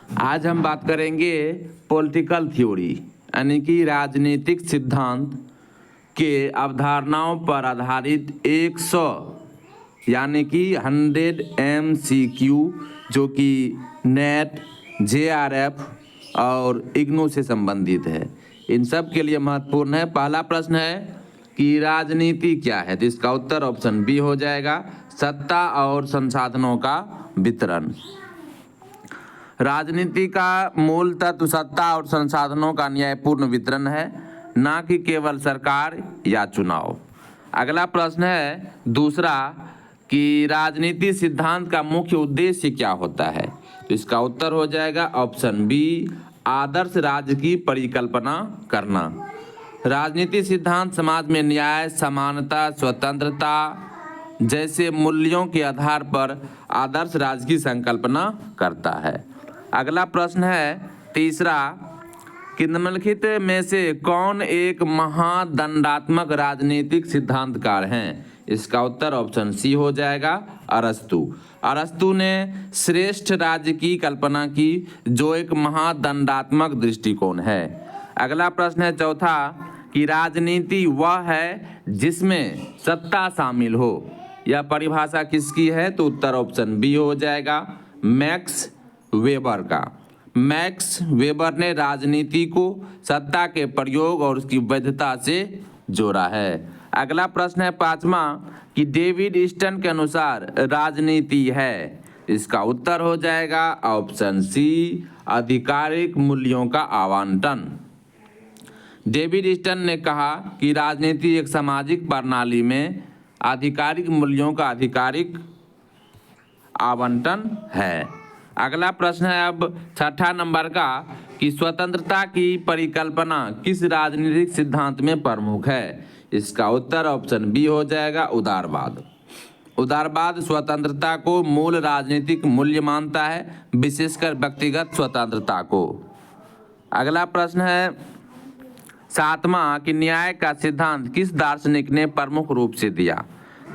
आज हम बात करेंगे पॉलिटिकल थ्योरी यानी कि राजनीतिक सिद्धांत के अवधारणाओं पर आधारित 100 यानी कि 100 MCQ जो कि नेट, JRF और इग्नू से संबंधित है। इन सब के लिए महत्वपूर्ण है। पहला प्रश्न है कि राजनीति क्या है, तो इसका उत्तर ऑप्शन बी हो जाएगा, सत्ता और संसाधनों का वितरण। राजनीति का मूल तत्व सत्ता और संसाधनों का न्यायपूर्ण वितरण है, ना कि केवल सरकार या चुनाव। अगला प्रश्न है दूसरा कि राजनीति सिद्धांत का मुख्य उद्देश्य क्या होता है, तो इसका उत्तर हो जाएगा ऑप्शन बी, आदर्श राज्य की परिकल्पना करना। राजनीति सिद्धांत समाज में न्याय, समानता, स्वतंत्रता जैसे मूल्यों के आधार पर आदर्श राज्य की संकल्पना करता है। अगला प्रश्न है तीसरा कि निम्नलिखित में से कौन एक महादंडात्मक राजनीतिक सिद्धांतकार हैं, इसका उत्तर ऑप्शन सी हो जाएगा, अरस्तु। अरस्तु ने श्रेष्ठ राज्य की कल्पना की जो एक महादंडात्मक दृष्टिकोण है। अगला प्रश्न है चौथा कि राजनीति वह है जिसमें सत्ता शामिल हो, यह परिभाषा किसकी है, तो उत्तर ऑप्शन बी हो जाएगा, मैक्स वेबर का। मैक्स वेबर ने राजनीति को सत्ता के प्रयोग और उसकी वैधता से जोड़ा है। अगला प्रश्न है पांचवा कि डेविड ईस्टन के अनुसार राजनीति है, इसका उत्तर हो जाएगा ऑप्शन सी, आधिकारिक मूल्यों का आवंटन। डेविड ईस्टन ने कहा कि राजनीति एक सामाजिक प्रणाली में आधिकारिक मूल्यों का आधिकारिक आवंटन है। अगला प्रश्न है अब छठा नंबर का कि स्वतंत्रता की परिकल्पना किस राजनीतिक सिद्धांत में प्रमुख है, इसका उत्तर ऑप्शन बी हो जाएगा, उदारवाद। उदारवाद स्वतंत्रता को मूल राजनीतिक मूल्य मानता है, विशेषकर व्यक्तिगत स्वतंत्रता को। अगला प्रश्न है सातवां कि न्याय का सिद्धांत किस दार्शनिक ने प्रमुख रूप से दिया,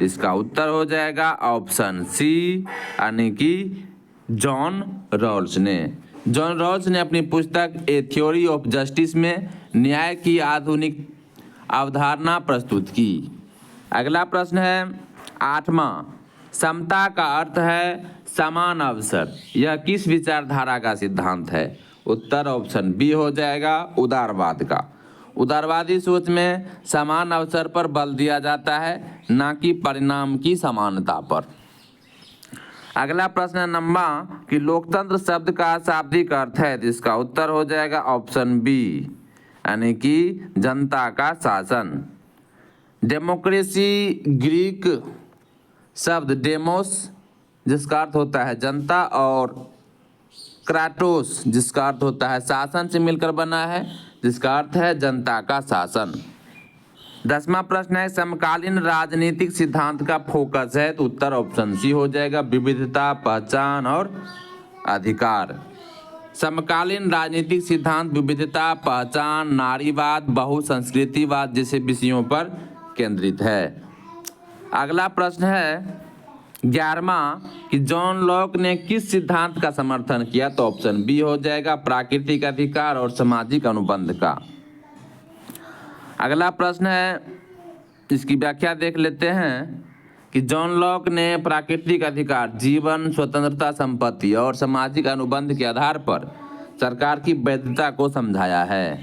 इसका उत्तर हो जाएगा ऑप्शन सी यानी कि जॉन रॉल्स ने। जॉन रॉल्स ने अपनी पुस्तक ए थ्योरी ऑफ जस्टिस में न्याय की आधुनिक अवधारणा प्रस्तुत की। अगला प्रश्न है आठवां, समता का अर्थ है समान अवसर, यह किस विचारधारा का सिद्धांत है, उत्तर ऑप्शन बी हो जाएगा, उदारवाद का। उदारवादी सोच में समान अवसर पर बल दिया जाता है, ना कि परिणाम की समानता पर। अगला प्रश्न नंबर कि लोकतंत्र शब्द का शाब्दिक अर्थ है, जिसका उत्तर हो जाएगा ऑप्शन बी यानी कि जनता का शासन। डेमोक्रेसी ग्रीक शब्द डेमोस जिसका अर्थ होता है जनता और क्राटोस जिसका अर्थ होता है शासन से मिलकर बना है, जिसका अर्थ है जनता का शासन। 10वां प्रश्न है समकालीन राजनीतिक सिद्धांत का फोकस है, तो उत्तर ऑप्शन सी हो जाएगा, विविधता, पहचान और अधिकार। समकालीन राजनीतिक सिद्धांत विविधता, पहचान, नारीवाद, बहुसंस्कृतिवाद जैसे विषयों पर केंद्रित है। अगला प्रश्न है 11वां कि जॉन लॉक ने किस सिद्धांत का समर्थन किया, तो ऑप्शन बी हो जाएगा, प्राकृतिक अधिकार और सामाजिक अनुबंध का। अगला प्रश्न है इसकी व्याख्या देख लेते हैं कि जॉन लॉक ने प्राकृतिक अधिकार, जीवन, स्वतंत्रता, संपत्ति और सामाजिक अनुबंध के आधार पर सरकार की वैधता को समझाया है।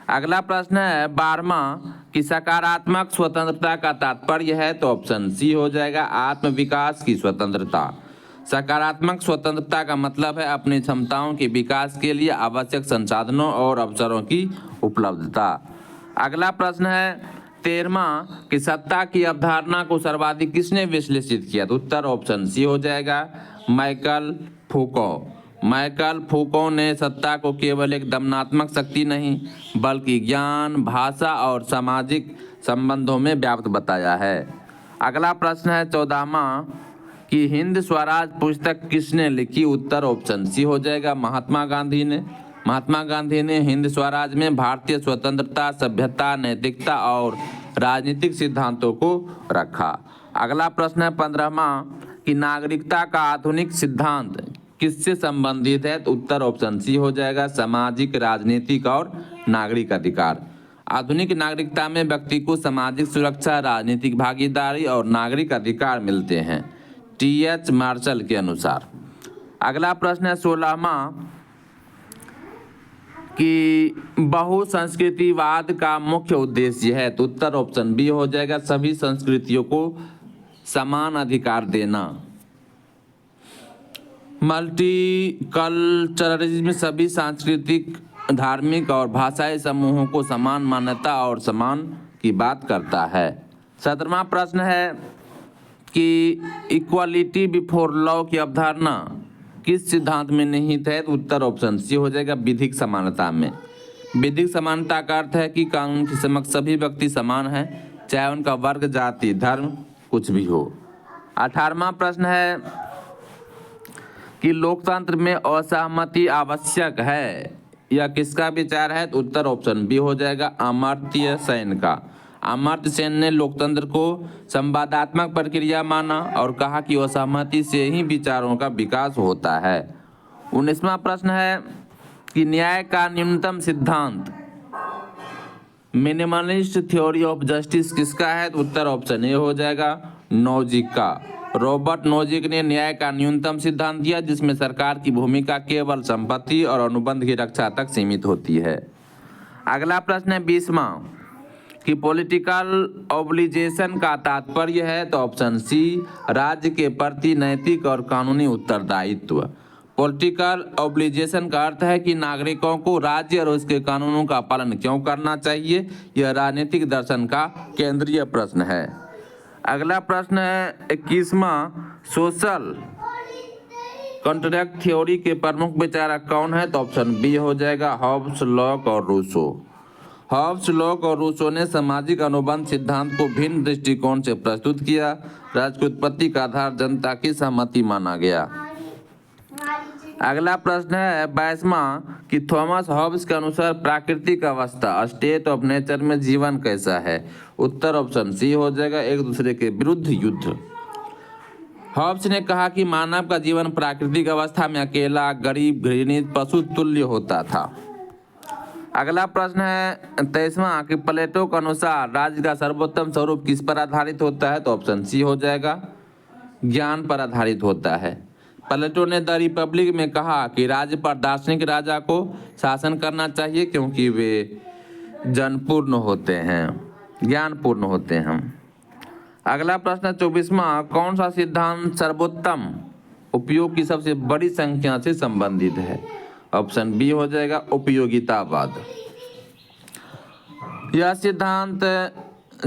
अगला प्रश्न है 12वां कि सकारात्मक स्वतंत्रता का तात्पर्य है, तो ऑप्शन सी हो जाएगा, आत्मविकास की स्वतंत्रता। सकारात्मक स्वतंत्रता का मतलब है अपनी क्षमताओं के विकास के लिए आवश्यक संसाधनों और अवसरों की उपलब्धता। अगला प्रश्न है 13वां कि सत्ता की अवधारणा को सर्वाधिक किसने विश्लेषित किया, तो उत्तर ऑप्शन सी हो जाएगा, माइकल फूको। माइकल फूको ने सत्ता को केवल एक दमनात्मक शक्ति नहीं बल्कि ज्ञान, भाषा और सामाजिक संबंधों में व्याप्त बताया है। अगला प्रश्न है 14वां कि हिंद स्वराज पुस्तक किसने लिखी, उत्तर ऑप्शन सी हो जाएगा, महात्मा गांधी ने। महात्मा गांधी ने हिंद स्वराज में भारतीय स्वतंत्रता, सभ्यता, नैतिकता और राजनीतिक सिद्धांतों को रखा। अगला प्रश्न है 15वां कि नागरिकता का आधुनिक सिद्धांत किससे संबंधित है? तो उत्तर ऑप्शन सी हो जाएगा, सामाजिक, राजनीतिक और नागरिक अधिकार। आधुनिक नागरिकता में व्यक्ति को सामाजिक सुरक्षा, राजनीतिक भागीदारी और नागरिक अधिकार मिलते हैं, टी.एच. मार्शल के अनुसार। अगला प्रश्न है 16वां कि बहुसंस्कृतिवाद का मुख्य उद्देश्य है? तो उत्तर ऑप्शन बी हो जाएगा, सभी संस्कृतियों को समान अधिकार देना। मल्टीकल्चरलिज्म सभी सांस्कृतिक, धार्मिक और भाषाई समूहों को समान मान्यता और सम्मान की बात करता है। 17वां प्रश्न है कि इक्वालिटी बिफोर लॉ की अवधारणा किस सिद्धांत में निहित है? तो उत्तर ऑप्शन सी हो जाएगा, विधिक समानता में। विधिक समानता का अर्थ है कि कानून के समक्ष सभी व्यक्ति समान हैं, चाहे उनका वर्ग, जाति, धर्म कुछ भी हो। 18वां प्रश्न है कि लोकतंत्र में असहमति आवश्यक है, यह किसका विचार है? तो उत्तर ऑप्शन बी हो जाएगा, अमर्त्य सेन का। अमर्त्य सेन ने लोकतंत्र को संवादात्मक प्रक्रिया माना और कहा कि असहमति से ही विचारों का विकास होता है। 19वां प्रश्न है कि न्याय का न्यूनतम सिद्धांत, मिनिमलिस्ट थ्योरी ऑफ जस्टिस किसका है? तो उत्तर ऑप्शन ए हो जाएगा, नोजिक का। रॉबर्ट नोजिक ने न्याय का न्यूनतम सिद्धांत दिया, जिसमें सरकार की भूमिका केवल संपत्ति और अनुबंध की रक्षा तक सीमित होती है। अगला प्रश्न है 20वां कि पॉलिटिकल ऑब्लिगेशन का तात्पर्य है? तो ऑप्शन सी, राज्य के प्रति नैतिक और कानूनी उत्तरदायित्व। पॉलिटिकल ऑब्लिगेशन का अर्थ है कि नागरिकों को राज्य और उसके कानूनों का पालन क्यों करना चाहिए। यह राजनीतिक दर्शन का केंद्रीय प्रश्न है। अगला प्रश्न है 21वां, सोशल कॉन्ट्रैक्ट थ्योरी के प्रमुख विचारक कौन है? तो ऑप्शन बी हो जाएगा, हॉब्स, लॉक और रूसो। हॉब्स, लॉक और रूसो ने सामाजिक अनुबंध सिद्धांत को भिन्न दृष्टिकोण से प्रस्तुत किया। राज्य की उत्पत्ति का आधार जनता की सहमति माना गया। अगला प्रश्न है 22वां कि थॉमस हॉब्स के अनुसार प्राकृतिक अवस्था, स्टेट ऑफ नेचर में जीवन कैसा है? उत्तर ऑप्शन सी हो जाएगा, एक दूसरे के विरुद्ध युद्ध। हॉब्स ने कहा कि मानव का जीवन प्राकृतिक अवस्था में अकेला, गरीब, घृणित, पशु तुल्य होता था। अगला प्रश्न है 23वां कि प्लेटो के अनुसार राज्य का सर्वोत्तम स्वरूप किस पर आधारित होता है? तो ऑप्शन सी हो जाएगा, ज्ञान पर आधारित होता है। प्लेटो ने द रिपब्लिक में कहा कि राज्य पर दार्शनिक राजा को शासन करना चाहिए क्योंकि वे जनपूर्ण होते हैं, ज्ञानपूर्ण होते हैं। अगला प्रश्न 24वां, कौन सा सिद्धांत सर्वोत्तम उपयोग की सबसे बड़ी संख्या से संबंधित है? ऑप्शन बी हो जाएगा, उपयोगितावाद। यह सिद्धांत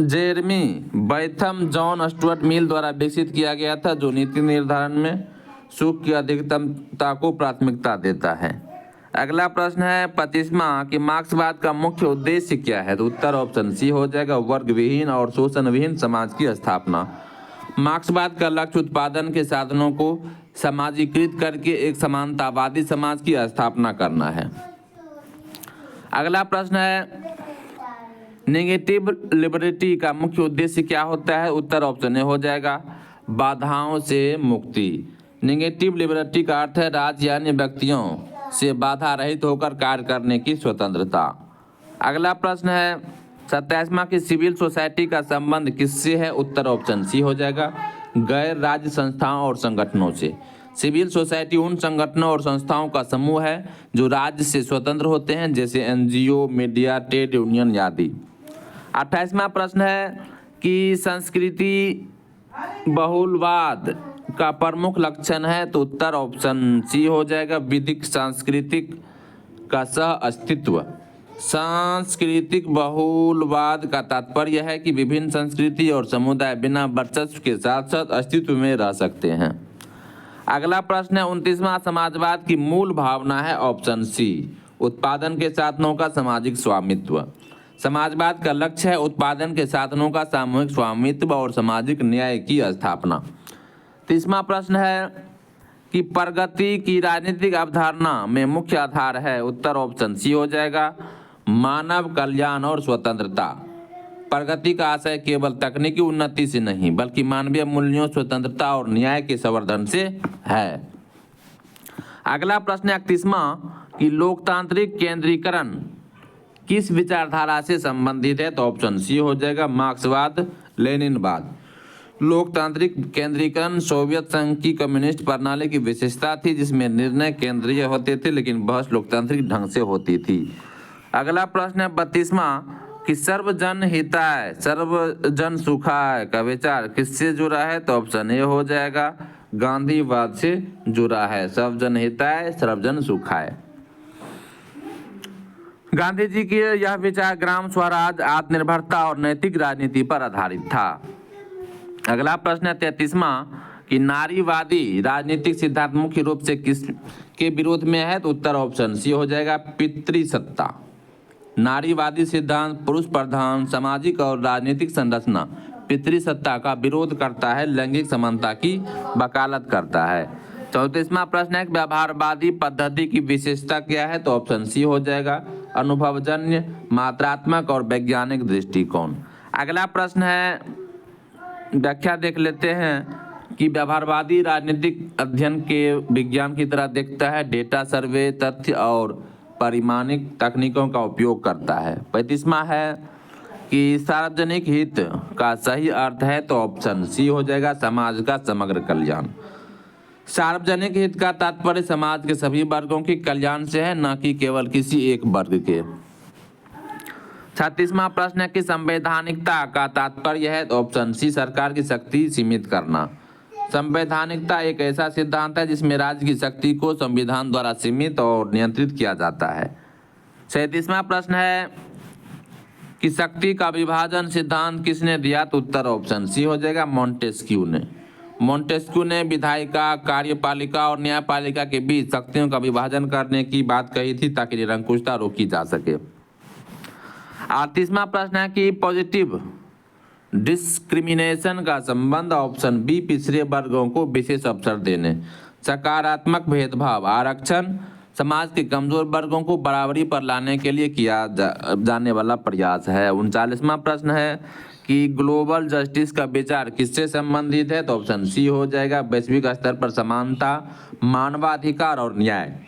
Jeremy Bentham John Stuart Mill द्वारा विकसित किया गया था, जो नीति निर्धारण में सुख की अधिकतमता को प्राथमिकता देता है। अगला प्रश्न है 25वां कि मार्क्सवाद का मुख्य उद्देश्य क्या है? तो उत्तर ऑप्शन सी हो जाएगा, वर्ग विहीन और शोषण विहीन समाज की स्थापना। मार्क्सवाद का लक्ष्य उत्पादन के साधनों को समाजीकृत करके एक समानतावादी समाज की स्थापना करना है। अगला प्रश्न है नेगेटिव लिबर्टी का मुख्य उद्देश्य क्या होता है? उत्तर ऑप्शन ए हो जाएगा, बाधाओं से मुक्ति। नेगेटिव लिबर्टी का अर्थ है राज्य यानी व्यक्तियों से बाधा रहित होकर कार्य करने की स्वतंत्रता। अगला प्रश्न है 27वां कि सिविल सोसाइटी का संबंध किससे है? उत्तर ऑप्शन सी हो जाएगा, गैर राज्य संस्थाओं और संगठनों से। सिविल सोसाइटी उन संगठनों और संस्थाओं का समूह है जो राज्य से स्वतंत्र होते हैं, जैसे एनजीओ, मीडिया, ट्रेड यूनियन आदि। 28वां प्रश्न है कि संस्कृति बहुलवाद का प्रमुख लक्षण है? तो उत्तर ऑप्शन सी हो जाएगा, विधिक सांस्कृतिक का सह अस्तित्व। सांस्कृतिक बहुलवाद का तात्पर्य है कि विभिन्न संस्कृति और समुदाय बिना वर्चस्व के साथ साथ अस्तित्व में रह सकते हैं। अगला प्रश्न है 29वां, समाजवाद की मूल भावना है? ऑप्शन सी, उत्पादन के साधनों का सामाजिक स्वामित्व। समाजवाद का लक्ष्य है उत्पादन के साधनों का सामूहिक स्वामित्व और सामाजिक न्याय की स्थापना। 30वां प्रश्न है कि प्रगति की राजनीतिक अवधारणा में मुख्य आधार है? उत्तर ऑप्शन सी हो जाएगा, मानव कल्याण और स्वतंत्रता। प्रगति का आशय केवल तकनीकी उन्नति से नहीं बल्कि मानवीय मूल्यों, स्वतंत्रता और न्याय के संवर्धन से है। अगला प्रश्न है 31वां कि लोकतांत्रिक केंद्रीकरण किस विचारधारा से संबंधित है? तो ऑप्शन सी हो जाएगा मार्क्सवाद लेनिनवाद। लोकतांत्रिक केंद्रीकरण सोवियत संघ की कम्युनिस्ट प्रणाली की विशेषता थी, जिसमें निर्णय केंद्रीय होते थे लेकिन बहस लोकतांत्रिक ढंग से होती थी। अगला प्रश्न है 32वां कि सर्वजन हिताय सर्वजन सुखाय का विचार किससे जुड़ा है? तो ऑप्शन ए हो जाएगा गांधीवाद से जुड़ा है। सर्वजन हिताय सर्वजन सुखाय। गांधी जी के यह विचार ग्राम स्वराज, आत्मनिर्भरता और नैतिक राजनीति पर आधारित था। अगला प्रश्न है 33वां कि नारीवादी राजनीतिक सिद्धांत मुख्य रूप से किस के विरोध में है? तो उत्तर ऑप्शन सी हो जाएगा पितृसत्ता। नारीवादी सिद्धांत पुरुष प्रधान सामाजिक और राजनीतिक संरचना पितृसत्ता का विरोध करता है, लैंगिक समानता की वकालत करता है। 34वां प्रश्न है व्यवहारवादी पद्धति की विशेषता क्या है? तो ऑप्शन सी हो जाएगा अनुभवजन्य, मात्रात्मक और वैज्ञानिक दृष्टिकोण। अगला प्रश्न है व्याख्या देख लेते हैं कि व्यवहारवादी राजनीतिक अध्ययन के विज्ञान की तरह देखता है, डेटा सर्वे, तथ्य और परिमाणिक तकनीकों का उपयोग करता है। 35वां है कि सार्वजनिक हित का सही अर्थ है? तो ऑप्शन सी हो जाएगा समाज का समग्र कल्याण। सार्वजनिक हित का तात्पर्य समाज के सभी वर्गों के कल्याण से है, न कि केवल किसी एक वर्ग के। 36वां प्रश्न है कि संवैधानिकता का तात्पर्य है? तो ऑप्शन सी सरकार की शक्ति सीमित करना। संवैधानिकता एक ऐसा सिद्धांत है जिसमें राज्य की शक्ति को संविधान द्वारा सीमित और नियंत्रित किया जाता है। 37वां प्रश्न है कि शक्ति का विभाजन सिद्धांत किसने दिया? तो उत्तर ऑप्शन सी हो जाएगा मॉन्टेस्क्यू ने। मॉन्टेस्क्यू ने विधायिका, कार्यपालिका और न्यायपालिका के बीच शक्तियों का विभाजन करने की बात कही थी ताकि निरंकुशता रोकी जा सके। 38वां प्रश्न है कि पॉजिटिव डिस्क्रिमिनेशन का संबंध ऑप्शन बी पिछड़े वर्गों को विशेष अवसर देने, सकारात्मक भेदभाव, आरक्षण समाज के कमजोर वर्गों को बराबरी पर लाने के लिए किया जाने वाला प्रयास है। 39वां प्रश्न है कि ग्लोबल जस्टिस का विचार किससे संबंधित है? तो ऑप्शन सी हो जाएगा वैश्विक स्तर पर समानता, मानवाधिकार और न्याय।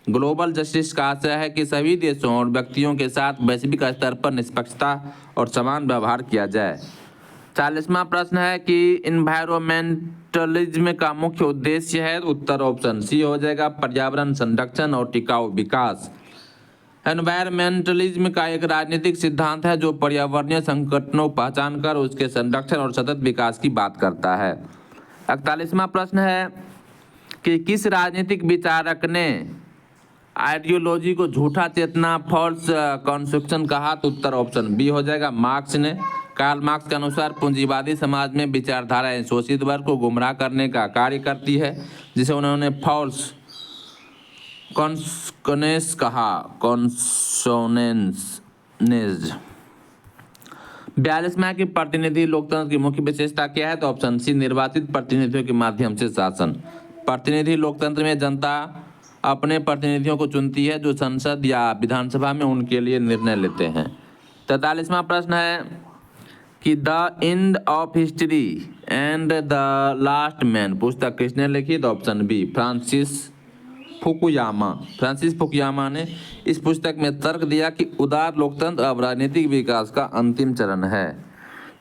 ग्लोबल जस्टिस का आशय है कि सभी देशों और व्यक्तियों के साथ वैश्विक स्तर पर निष्पक्षता और समान व्यवहार किया जाए। 40वां प्रश्न है कि इन्वायरमेंटलिज्म का मुख्य उद्देश्य है? उत्तर ऑप्शन सी हो जाएगा पर्यावरण संरक्षण और टिकाऊ विकास। एनवायरमेंटलिज्म का एक राजनीतिक सिद्धांत है जो पर्यावरणीय संकटों को पहचान कर उसके संरक्षण और सतत विकास की बात करता है। 41वां प्रश्न है कि किस राजनीतिक विचारक ने आइडियोलॉजी को झूठा चेतना फॉल्स कॉन्स्ट्रक्शन कहा? तो उत्तर ऑप्शन बी हो जाएगा मार्क्स ने। कार्ल मार्क्स के अनुसार पूंजीवादी समाज में विचारधाराएं शोषित वर्ग को गुमराह करने का कार्य करती है, जिसे उन्होंने फॉल्स कॉन्सोनेंस कहा। कॉन्सोनेंस 42वां की प्रतिनिधि लोकतंत्र की मुख्य विशेषता क्या है? तो ऑप्शन सी निर्वाचित प्रतिनिधियों के माध्यम से शासन। प्रतिनिधि लोकतंत्र में जनता अपने प्रतिनिधियों को चुनती है जो संसद या विधानसभा में उनके लिए निर्णय लेते हैं। 43वां प्रश्न है कि the end of history and the last man पुस्तक किसने लिखी? तो ऑप्शन बी फ्रांसिस फुकुयामा ने इस पुस्तक में तर्क दिया कि उदार लोकतंत्र अब राजनीतिक विकास का अंतिम चरण है।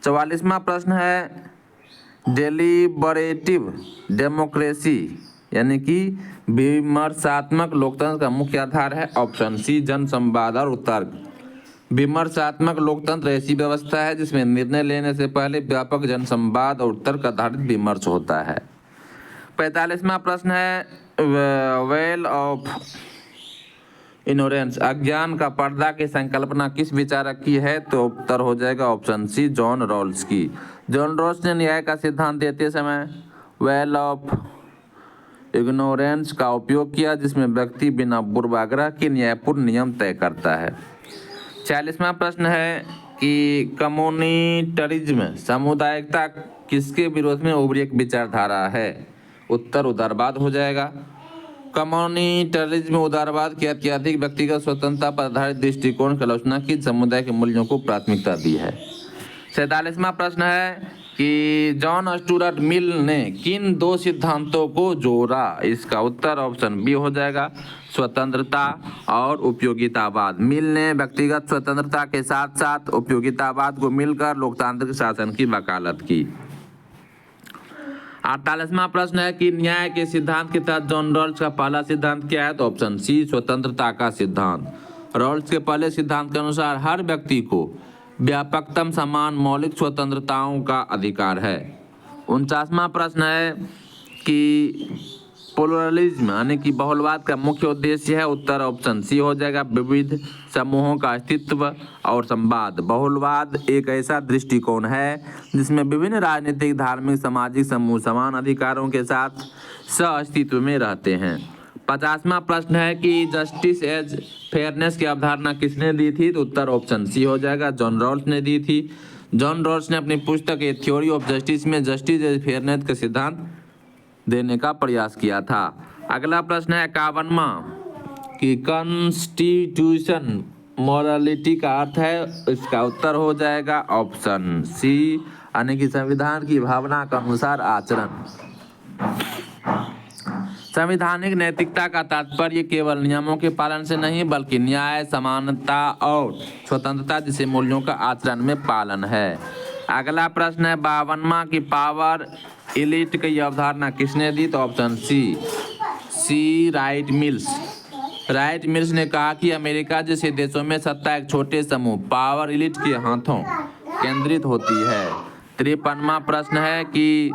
44वां प्रश्न है डेलिबरेटिव डेमोक्रेसी यानी कि विमर्शात्मक लोकतंत्र का मुख्य आधार है। ऑप्शन सी जन संवाद और तर्क। विमर्शात्मक लोकतंत्र ऐसी व्यवस्था है जिसमें निर्णय लेने से पहले व्यापक जन संवाद और तर्क आधारित विमर्श होता है। 45वां प्रश्न है वेल ऑफ इग्नोरेंस अज्ञान का पर्दा की संकल्पना किस विचारक की है? तो उत्तर हो जाएगा ऑप्शन सी जॉन रॉल्स की। जॉन रॉल्स ने न्याय का सिद्धांत देते समय वेल ऑफ इग्नोरेंस का उपयोग किया, जिसमें व्यक्ति बिना पूर्वाग्रह के न्यायपूर्ण नियम तय करता है। 46वां प्रश्न है कि कम्युनिटरिज्म सामुदायिकता किसके विरोध में उभरी एक विचारधारा है? उत्तर उदारवाद हो जाएगा। कम्युनिटरिज्म उदारवाद की अत्यधिक व्यक्तिगत स्वतंत्रता पर आधारित दृष्टिकोण की आलोचना की, समुदाय के मूल्यों को प्राथमिकता दी है। 47वां प्रश्न है कि जॉन स्टुअर्ट मिल ने किन दो सिद्धांतों को जोड़ा? इसका उत्तर ऑप्शन बी हो जाएगा, स्वतंत्रता और उपयोगितावाद। मिल ने व्यक्तिगत स्वतंत्रता के साथ साथ उपयोगितावाद को मिलकर लोकतांत्रिक शासन की वकालत की। 48वां प्रश्न है कि न्याय के सिद्धांत के तहत जॉन रॉल्स का पहला सिद्धांत क्या है? तो ऑप्शन सी, स्वतंत्रता का सिद्धांत। रॉल्स के पहले सिद्धांत के अनुसार हर व्यक्ति को व्यापकतम समान मौलिक स्वतंत्रताओं का अधिकार है। 49वां प्रश्न है कि प्लुरलिज्म यानी कि बहुलवाद का मुख्य उद्देश्य है? उत्तर ऑप्शन सी हो जाएगा, विविध समूहों का अस्तित्व और संवाद। बहुलवाद एक ऐसा दृष्टिकोण है जिसमें विभिन्न राजनीतिक, धार्मिक, सामाजिक समूह समान अधिकारों के साथ सह-अस्तित्व में रहते हैं। 50वां प्रश्न है कि जस्टिस एज फेयरनेस की अवधारणा किसने दी थी? तो उत्तर ऑप्शन सी हो जाएगा, जॉन रॉल्स ने दी थी। जॉन रॉल्स ने अपनी पुस्तक ए थ्योरी ऑफ जस्टिस में जस्टिस एज फेयरनेस का सिद्धांत देने का प्रयास किया था। अगला प्रश्न है 51वां कि कॉन्स्टिट्यूशन मॉरलिटी का अर्थ है? इसका उत्तर हो जाएगा ऑप्शन सी, यानी कि संविधान की भावना के अनुसार आचरण। संवैधानिक नैतिकता का तात्पर्य केवल नियमों के पालन से नहीं बल्कि न्याय, समानता और स्वतंत्रता जैसे मूल्यों का आचरण में पालन है। अगला प्रश्न है 52वां की पावर एलिट की अवधारणा किसने दी? तो option C Wright Mills. Wright Mills ने कहा कि अमेरिका जैसे देशों में सत्ता एक छोटे समूह पावर एलिट के हाथों केंद्रित होती है। 53वां प्रश्न है कि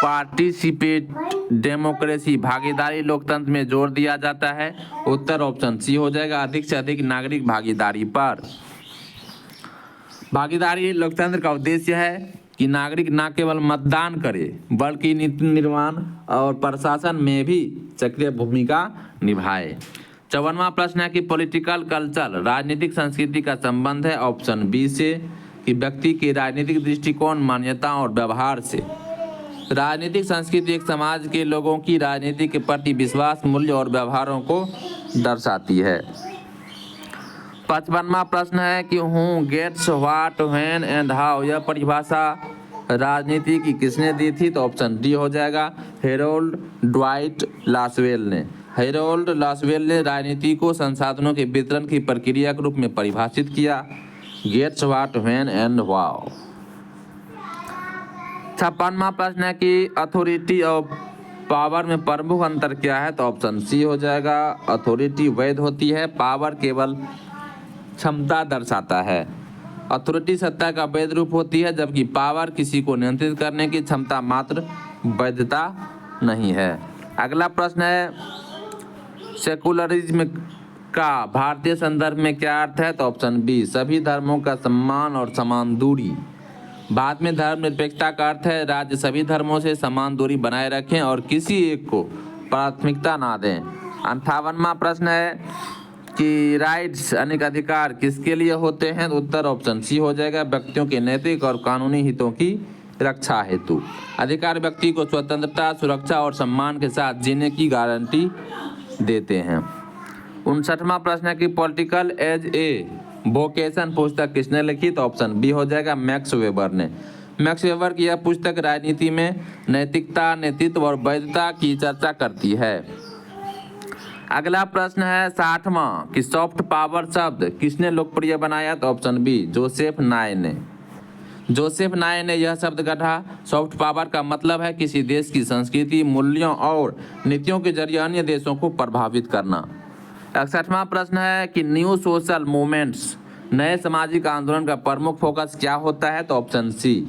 पार्टिसिपेट डेमोक्रेसी भागीदारी लोकतंत्र में जोर दिया जाता है? उत्तर ऑप्शन सी हो जाएगा, अधिक से अधिक नागरिक भागीदारी पर। भागीदारी लोकतंत्र का उद्देश्य है कि नागरिक न केवल मतदान करे बल्कि नीति निर्माण और प्रशासन में भी सक्रिय भूमिका निभाए। 54वां प्रश्न है कि पॉलिटिकल कल्चर राजनीतिक संस्कृति का संबंध है? ऑप्शन बी से, कि व्यक्ति के राजनीतिक दृष्टिकोण, मान्यताओं और व्यवहार से। राजनीतिक संस्कृति एक समाज के लोगों की राजनीति के प्रति विश्वास, मूल्य और व्यवहारों को दर्शाती है। 55वां प्रश्न है कि who gets what, when and how यह परिभाषा राजनीति की किसने दी थी? तो ऑप्शन डी हो जाएगा, हेरोल्ड ड्वाइट लासवेल ने। हेरोल्ड लासवेल ने राजनीति को संसाधनों के वितरण की प्रक्रिया के रूप में परिभाषित किया। Gets what, when and how. 56वां प्रश्न है कि अथॉरिटी ऑफ पावर में प्रमुख अंतर क्या है? तो ऑप्शन सी हो जाएगा, अथॉरिटी वैध होती है, पावर केवल क्षमता दर्शाता है। अथॉरिटी सत्ता का वैध रूप होती है जबकि पावर किसी को नियंत्रित करने की क्षमता मात्र वैधता नहीं है। अगला प्रश्न है सेकुलरिज्म का भारतीय संदर्भ में क्या अर्थ है? तो ऑप्शन बी, सभी धर्मों का सम्मान और समान दूरी। भारत में धर्मनिरपेक्षता का अर्थ है राज्य सभी धर्मों से समान दूरी बनाए रखें और किसी एक को प्राथमिकता ना दें। 58वां प्रश्न है कि राइट्स अनेक अधिकार किसके लिए होते हैं? उत्तर ऑप्शन सी हो जाएगा, व्यक्तियों के नैतिक और कानूनी हितों की रक्षा हेतु। अधिकार व्यक्ति को स्वतंत्रता, सुरक्षा और सम्मान के साथ जीने की गारंटी देते हैं। 59वां प्रश्न है कि पॉलिटिकल एज ए वोकेशन पुस्तक किसने लिखी? तो ऑप्शन बी हो जाएगा, मैक्स वेबर ने। मैक्स वेबर की यह पुस्तक राजनीति में नैतिकता, नेतृत्व और वैधता की चर्चा करती है। अगला प्रश्न है 60वां कि सॉफ्ट पावर शब्द किसने लोकप्रिय बनाया? तो ऑप्शन बी, जोसेफ नाय ने। जोसेफ नाय ने यह शब्द गढ़ा। सॉफ्ट पावर का मतलब है किसी देश की संस्कृति, मूल्यों और नीतियों के जरिए अन्य देशों को प्रभावित करना। 61वां प्रश्न है कि न्यू सोशल मूवमेंट्स नए सामाजिक आंदोलन का प्रमुख फोकस क्या होता है? तो ऑप्शन सी,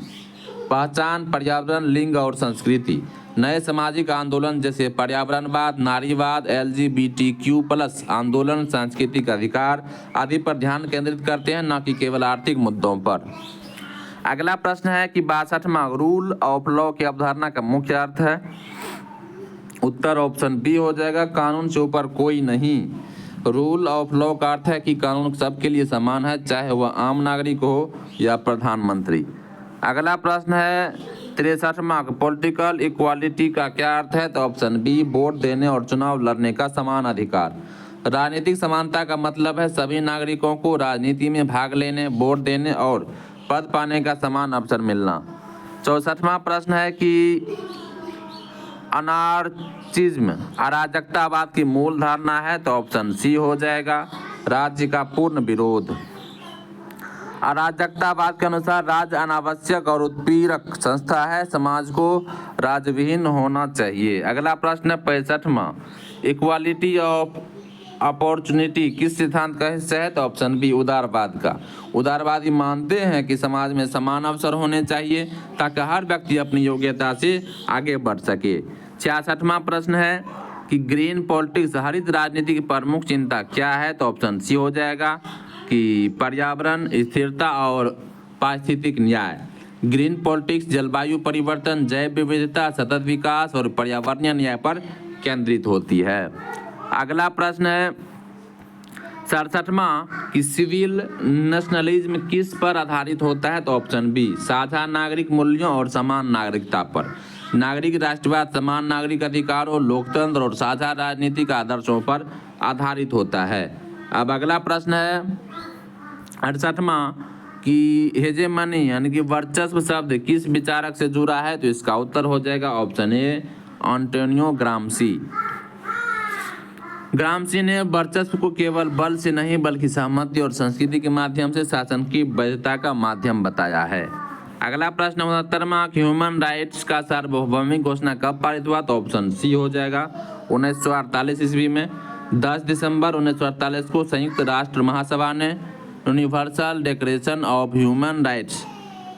पहचान, पर्यावरण, लिंग और संस्कृति। नए सामाजिक आंदोलन जैसे पर्यावरणवाद, नारीवाद, LGBTQ+ आंदोलन, सांस्कृतिक अधिकार आदि पर ध्यान केंद्रित करते हैं, न कि केवल आर्थिक मुद्दों पर। अगला प्रश्न है कि 62वां रूल ऑफ लॉ की अवधारणा का मुख्य अर्थ है? उत्तर ऑप्शन बी हो जाएगा, कानून से ऊपर कोई नहीं। रूल ऑफ लॉ का अर्थ है कि कानून सबके लिए समान है, चाहे वह आम नागरिक हो या प्रधानमंत्री। अगला प्रश्न है 63वां, पॉलिटिकल इक्वालिटी का क्या अर्थ है? तो ऑप्शन बी, वोट देने और चुनाव लड़ने का समान अधिकार। राजनीतिक समानता का मतलब है सभी नागरिकों को राजनीति में भाग लेने, वोट देने और पद पाने का समान अवसर मिलना। 64वां प्रश्न है कि अनार्चिज्म अराजकतावाद की मूल धारणा है, तो ऑप्शन सी हो जाएगा, राज्य का पूर्ण विरोध। अराजकतावाद के अनुसार राज्य अनावश्यक और उत्पीड़क संस्था है, समाज को राज्यविहीन होना चाहिए। अगला प्रश्न है 65वां, इक्वालिटी ऑफ अपॉर्चुनिटी किस सिद्धांत का हिस्सा है, तो ऑप्शन बी उदारवाद का। उदारवादी मानते हैं कि समाज में समान अवसर होने चाहिए ताकि हर व्यक्ति अपनी योग्यता से आगे बढ़ सके। 66वां प्रश्न है कि ग्रीन पॉलिटिक्स हरित राजनीति की प्रमुख चिंता क्या है, तो ऑप्शन सी हो जाएगा कि पर्यावरण स्थिरता और पारिस्थितिक न्याय। ग्रीन पॉलिटिक्स जलवायु परिवर्तन, जैव विविधता, सतत विकास और पर्यावरणीय न्याय पर केंद्रित होती है। अगला प्रश्न है 67वां कि सिविल नेशनलिज्म किस पर आधारित होता है, तो ऑप्शन बी साझा नागरिक मूल्यों और समान नागरिकता पर। नागरिक राष्ट्रवाद समान नागरिक अधिकारों, लोकतंत्र और साझा राजनीतिक आदर्शों पर आधारित होता है। अब अगला प्रश्न है 68वां कि हेजेमनी यानी कि वर्चस्व शब्द किस विचारक से जुड़ा है, तो इसका उत्तर हो जाएगा option A Antonio Gramsci. Gramsci ने वर्चस्व को केवल बल से नहीं बल्कि सहमति और संस्कृति के माध्यम से शासन की वैधता का माध्यम बताया है। अगला प्रश्न 69वां कि ह्यूमन राइट्स का सार्वभौमिक घोषणा कब पारित हुआ, तो ऑप्शन सी हो जाएगा 1948 ईस्वी में। 10 दिसंबर 1948 को संयुक्त राष्ट्र महासभा ने universal declaration of human rights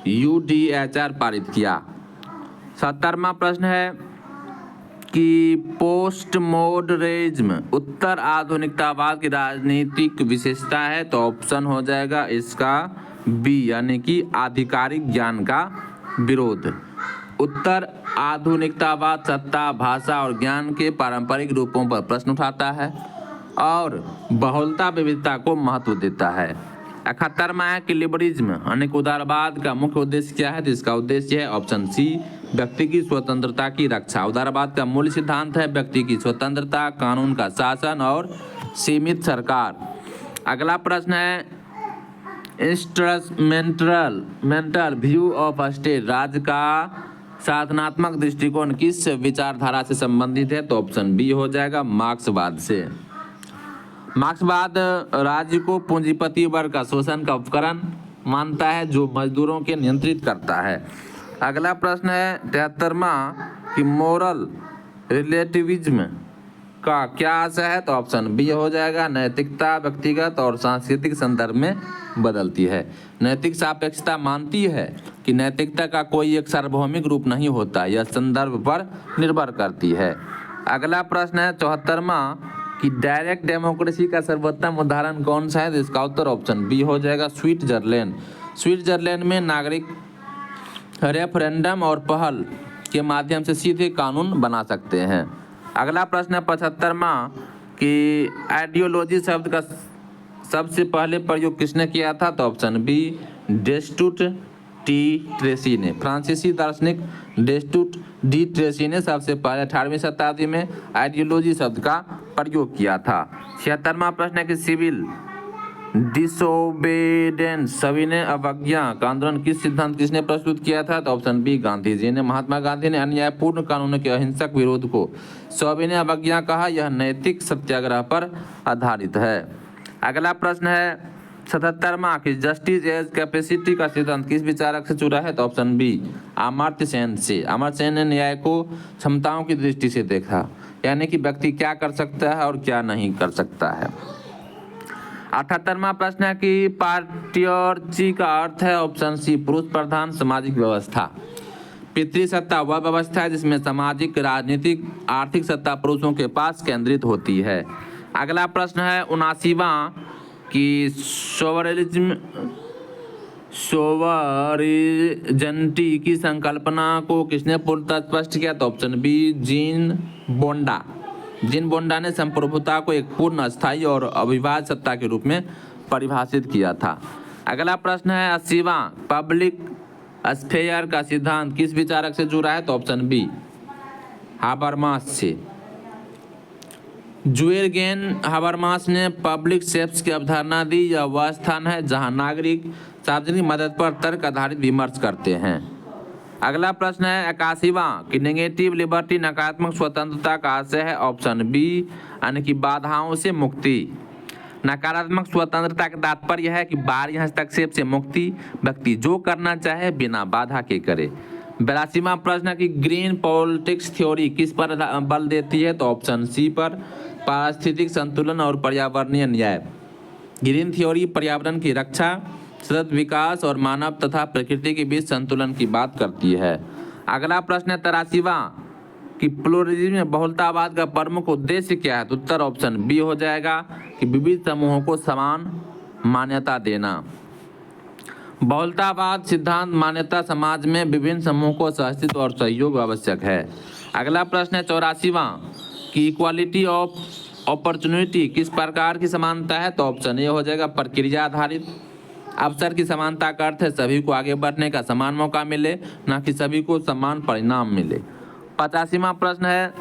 UDHR पारित किया। 70वां प्रश्न है कि पोस्ट मॉडर्निज्म उत्तर आधुनिकतावाद की राजनीतिक विशेषता है, तो ऑप्शन हो जाएगा इसका बी यानी कि आधिकारिक ज्ञान का विरोध। उत्तर आधुनिकतावाद सत्ता, भाषा और ज्ञान के पारंपरिक रूपों पर प्रश्न उठाता है और बहुलता विविधता को महत्व देता है। 71वां है कि लिबरलिज्म यानी कि उदारवाद का मुख्य उद्देश्य क्या है, तो इसका उद्देश्य है ऑप्शन सी व्यक्ति की स्वतंत्रता की रक्षा। उदारवाद का मूल सिद्धांत है व्यक्ति की स्वतंत्रता, कानून का शासन और सीमित सरकार। अगला प्रश्न है इंस्ट्रूमेंटल व्यू ऑफ स्टेट राज्य का साधनात्मक दृष्टिकोण किस विचारधारा से संबंधित है, तो ऑप्शन बी हो जाएगा मार्क्सवाद से। मार्क्सवाद राज्य को पूंजीपति वर्ग का शोषण का उपकरण मानता है जो मजदूरों के नियंत्रित करता है। अगला प्रश्न है 73वां कि मोरल रिलेटिविज्म का क्या आशय है, तो ऑप्शन बी हो जाएगा नैतिकता व्यक्तिगत और सांस्कृतिक संदर्भ में बदलती है। नैतिक सापेक्षता मानती है कि नैतिकता का कोई एक सार्वभौमिक रूप नहीं होता, यह संदर्भ पर निर्भर करती है। अगला प्रश्न है 74वां कि डायरेक्ट डेमोक्रेसी का सर्वोत्तम उदाहरण कौन सा है, तो इसका उत्तर ऑप्शन बी हो जाएगा स्विट्जरलैंड। स्विट्जरलैंड में नागरिक रेफरेंडम और पहल के माध्यम से सीधे कानून बना सकते हैं। अगला प्रश्न है 75वां कि आइडियोलॉजी शब्द का सबसे पहले प्रयोग किसने किया था, तो ऑप्शन बी डेस्टुट टी ट्रेसी ने। फ्रांसीसी दार्शनिक डेस्टुट डी ट्रेसी ने सबसे पहले 18वीं शताब्दी में आइडियोलॉजी शब्द का प्रयोग किया था। 76वां प्रश्न है कि सिविल डिसोबीडियंस सविनय अवज्ञा का आंदोलन किस सिद्धांत किसने प्रस्तुत किया था, तो ऑप्शन बी गांधी जी ने। महात्मा गांधी ने अन्यायपूर्ण कानूनों के अहिंसक विरोध को सविनय अवज्ञा कहा, यह नैतिक सत्याग्रह पर आधारित है। अगला प्रश्न है 77वां कि जस्टिस एज कैपेसिटी का सिद्धांत किस विचारक से जुड़ा है, तो ऑप्शन बी अमर्त्य सेन से। अमर्त्य सेन ने न्याय को क्षमताओं की दृष्टि से देखा, यानी कि व्यक्ति क्या कर सकता है और क्या नहीं कर सकता है। 78वां प्रश्न है कि पार्टियर्ची का अर्थ है ऑप्शन सी पुरुष प्रधान सामाजिक व्यवस्था। पितृसत्ता वह व्यवस्था है जिसमें सामाजिक, राजनीतिक, आर्थिक सत्ता पुरुषों के पास केंद्रित होती है। अगला प्रश्न है 79वां कि सोवरिजेंटी की संकल्पना को किसने पूर्णतः स्पष्ट किया, तो ऑप्शन बी जीन बोंडा। जीन बोंडा ने संप्रभुता को एक पूर्ण, अस्थायी और अविभाज्य सत्ता के रूप में परिभाषित किया था। अगला प्रश्न है 80वां पब्लिक स्फेयर का सिद्धांत किस विचारक से जुड़ा है, तो ऑप्शन बी हाबरमास से। जुएर्गेन हाबरमास ने पब्लिक स्पेस की अवधारणा दी, यह वह स्थान है जहां नागरिक सार्वजनिक मदद पर तर्क आधारित विमर्श करते हैं। अगला प्रश्न है 81वां कि नेगेटिव लिबर्टी नकारात्मक स्वतंत्रता का आशय है ऑप्शन बी यानी कि बाधाओं से मुक्ति। नकारात्मक स्वतंत्रता का तात्पर्य है कि बाहरी हस्तक्षेप से मुक्ति, व्यक्ति जो करना चाहे बिना बाधा के करे। 82वां प्रश्न है कि ग्रीन पॉलिटिक्स थ्योरी किस पर बल देती है, तो ऑप्शन सी पर, पारिस्थितिक संतुलन और पर्यावरणीय न्याय। ग्रीन थ्योरी पर्यावरण की रक्षा, सतत विकास और मानव तथा प्रकृति के बीच संतुलन की बात करती है। अगला प्रश्न है 83वां कि प्लुरलिज्म में बहुलतावाद का प्रमुख उद्देश्य क्या है, तो उत्तर ऑप्शन बी हो जाएगा कि विविध समूहों को समान मान्यता देना। बहुलतावाद सिद्धांत मान्यता समाज में विभिन्न समूहों को सहअस्तित्व और सहयोग आवश्यक है। अगला प्रश्न है 84वां कि इक्वालिटी ऑफ अपॉर्चुनिटी किस प्रकार की समानता है, तो ऑप्शन ए हो जाएगा प्रक्रिया आधारित। अवसर की समानता का अर्थ है सभी को आगे बढ़ने का समान मौका मिले, ना कि सभी को समान परिणाम मिले। 85वां प्रश्न है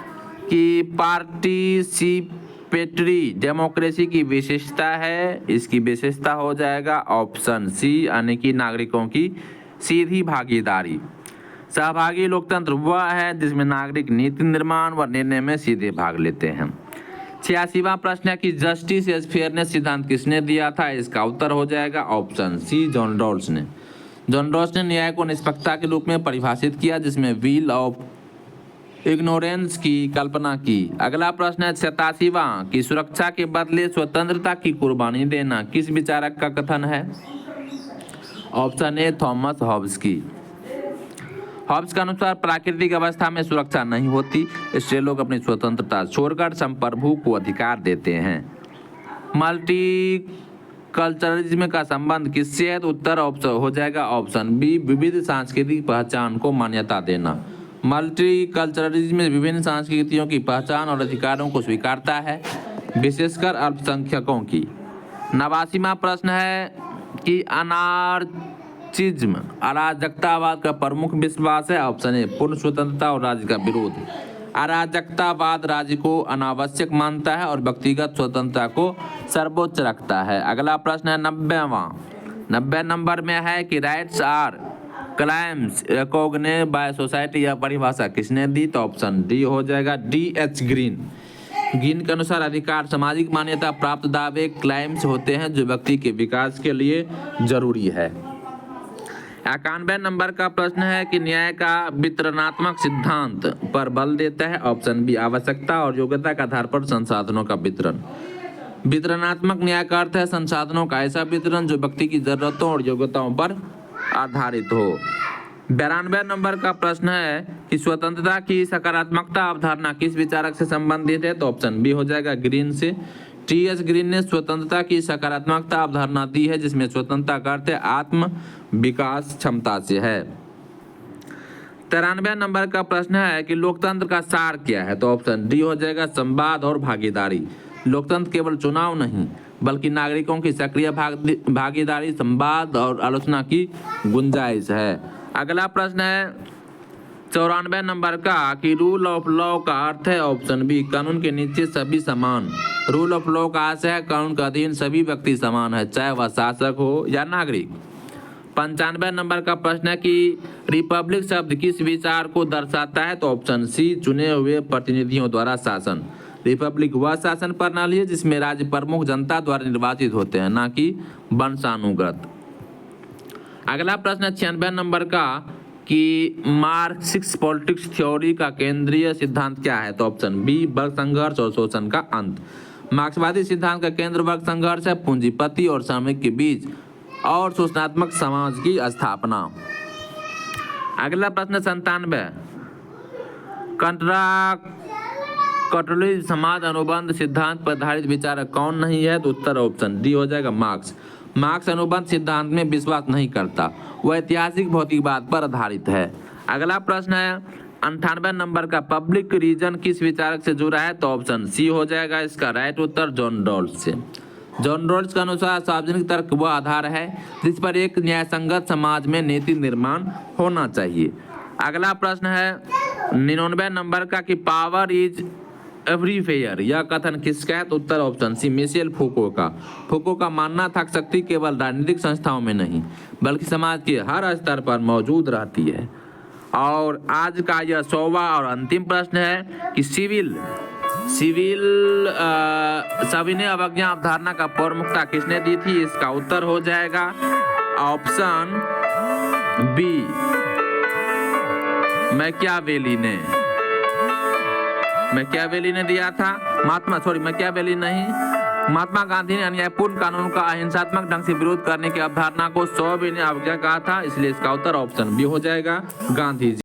कि पार्टिसिपेटरी डेमोक्रेसी की विशेषता है, इसकी विशेषता हो जाएगा ऑप्शन सी यानी कि नागरिकों की सीधी भागीदारी। सहभागी लोकतंत्र वह है जिसमें नागरिक नीति निर्माण व निर्णय में सीधे भाग लेते हैं। 86वां प्रश्न है कि जस्टिस एज फेयरनेस सिद्धांत किसने दिया था, इसका उत्तर हो जाएगा ऑप्शन सी जॉन रॉल्स ने। जॉन रॉल्स ने न्याय को निष्पक्षता के रूप में परिभाषित किया जिसमें व्हील ऑफ इग्नोरेंस की कल्पना की। अगला प्रश्न है 87वां कि सुरक्षा के बदले स्वतंत्रता की कुर्बानी देना किस विचारक का कथन है, ऑप्शन ए थॉमस हॉब्स की। हॉब्स के अनुसार प्राकृतिक अवस्था में सुरक्षा नहीं होती, इसलिए लोग अपनी स्वतंत्रता छोड़कर संप्रभु को अधिकार देते हैं। मल्टीकल्चरलिज्म का संबंध किससे है, तो उत्तर ऑप्शन हो जाएगा ऑप्शन बी विविध सांस्कृतिक पहचान को मान्यता देना। मल्टीकल्चरलिज्म में विभिन्न संस्कृतियों की पहचान और अधिकारों को स्वीकारता है, विशेषकर अल्पसंख्यकों की। 89वां प्रश्न है कि अनार्चिज्म अराजकतावाद का प्रमुख विश्वास है, ऑप्शन ए पूर्ण स्वतंत्रता और राज्य का विरोध। अराजकतावाद राज्य को अनावश्यक मानता है और व्यक्तिगत स्वतंत्रता को सर्वोच्च रखता है। अगला प्रश्न है 90वां 90 नंबर में है कि rights are claims recognised by society, यह परिभाषा किसने दी, तो ऑप्शन डी हो जाएगा D.H. ग्रीन। ग्रीन के अनुसार अधिकार सामाजिक मान्यता प्राप्त दावे क्लाइम्स होते हैं जो व्यक्ति के विकास के लिए जरूरी है। 91 नंबर का प्रश्न है कि न्याय का वितरणात्मक सिद्धांत पर बल देता है, ऑप्शन बी आवश्यकता और योग्यता के आधार पर संसाधनों का वितरण। वितरणात्मक न्याय का अर्थ है संसाधनों का ऐसा वितरण जो व्यक्ति की जरूरतों और योग्यताओं पर आधारित हो। 92 नंबर का प्रश्न है कि स्वतंत्रता की सकारात्मकता अवधारणा किस विचारक से संबंधित है, तो ऑप्शन बी हो जाएगा ग्रीन से। T.H. ग्रीन ने स्वतंत्रता की सकारात्मकता अवधारणा दी है जिसमें स्वतंत्रता का अर्थ आत्म विकास क्षमता से है। 93 नंबर का प्रश्न है कि लोकतंत्र का सार क्या है, तो ऑप्शन डी हो जाएगा संवाद और भागीदारी। लोकतंत्र केवल चुनाव नहीं बल्कि नागरिकों की सक्रिय भागीदारी, संवाद और आलोचना की गुंजाइश है। अगला प्रश्न है 94 नंबर का कि रूल ऑफ लॉ का अर्थ है, ऑप्शन बी कानून के नीचे सभी समान। रूल ऑफ लॉ का आशय है कानून के अधीन सभी व्यक्ति समान है, चाहे वह शासक हो या नागरिक। 95 नंबर का प्रश्न है कि रिपब्लिक शब्द किस विचार को दर्शाता है, तो ऑप्शन सी चुने हुए प्रतिनिधियों द्वारा शासन। रिपब्लिक वह शासन प्रणाली है जिसमें राज्य प्रमुख जनता द्वारा निर्वाचित होते हैं, ना कि वंशानुगत। अगला प्रश्न 96 नंबर का कि मार्क्सिस्ट पॉलिटिक्स थ्योरी का केंद्रीय सिद्धांत क्या है, तो ऑप्शन बी वर्ग संघर्ष और शोषण का अंत। मार्क्सवादी सिद्धांत का केंद्र वर्ग संघर्ष है, पूंजीपति और श्रमिक के बीच और शोषणात्मक समाज की स्थापना। अगला प्रश्न 97 कंट्राक्चुअल समाज अनुबंध सिद्धांत पर आधारित विचारक कौन नहीं है, तो उत्तर ऑप्शन डी हो जाएगा मार्क्स। मार्क्स अनुबंध सिद्धांत में विश्वास नहीं करता, वह ऐतिहासिक भौतिकवाद पर आधारित है। अगला प्रश्न है 98 नंबर का पब्लिक रीजन किस विचारक से जुड़ा है, तो ऑप्शन सी हो जाएगा इसका राइट उत्तर जॉन रॉल्स से। जॉन रॉल्स के अनुसार सार्वजनिक तर्क वह आधार है जिस पर एक न्यायसंगत समाज में नीति निर्माण होना चाहिए। अगला प्रश्न है 99 नंबर का कि पावर इज एवरीवेयर, यह कथन किसका है, तो उत्तर ऑप्शन सी मिशेल फूको का। फूको का मानना था शक्ति केवल राजनीतिक संस्थाओं में नहीं बल्कि समाज के हर स्तर पर मौजूद रहती है। और आज का यह 100वां और अंतिम प्रश्न है कि सिविल सविनय अवज्ञा अवधारणा का प्रमुखता किसने दी थी। इसका उत्तर हो जाएगा ऑप्शन बी, मैकियावेली ने दिया था। मैकियावेली नहीं, महात्मा गांधी ने अन्यायपूर्ण कानून का अहिंसात्मक ढंग से विरोध करने की अवधारणा को सविनय अवज्ञा कहा था, इसलिए इसका उत्तर ऑप्शन बी हो जाएगा, गांधी जी।